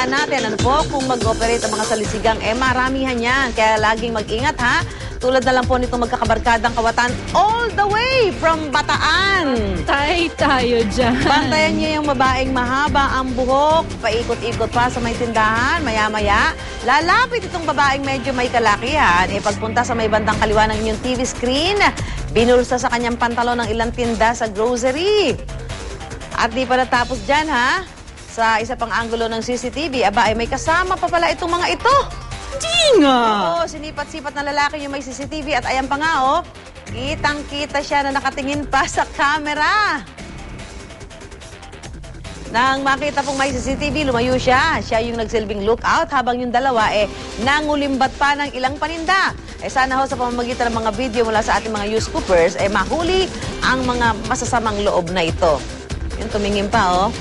tandaan natin, ano po, kung mag-operate ang mga salisigang, maramihan yan. Kaya laging mag-ingat, ha? Tulad na lang po nitong magkakabarkadang kawatan all the way from Bataan. Tay tayo dyan. Bantayan niyo yung babaeng mahaba ang buhok, paikot-ikot pa sa may tindahan, maya-maya. Lalapit itong babaeng medyo may kalakihan, pagpunta sa may bandang kaliwa ng inyong TV screen, binulsa sa kanyang pantalon ng ilang tinda sa grocery. At di pa natapos dyan, ha? Sa isa pang anggulo ng CCTV, may kasama pa pala itong mga ito. Tinga! Oo, sinipat-sipat na lalaki yung may CCTV at ayan pa nga, oh. Kitang-kita siya na nakatingin pa sa camera. Nang makita pong may CCTV, lumayo siya. Siya yung nagsilbing lookout habang yung dalawa nangulimbat pa ng ilang paninda. Sana ho sa pamamagitan ng mga video mula sa ating mga news scoopers, mahuli ang mga masasamang loob na ito. Yung tumingin pa, oh.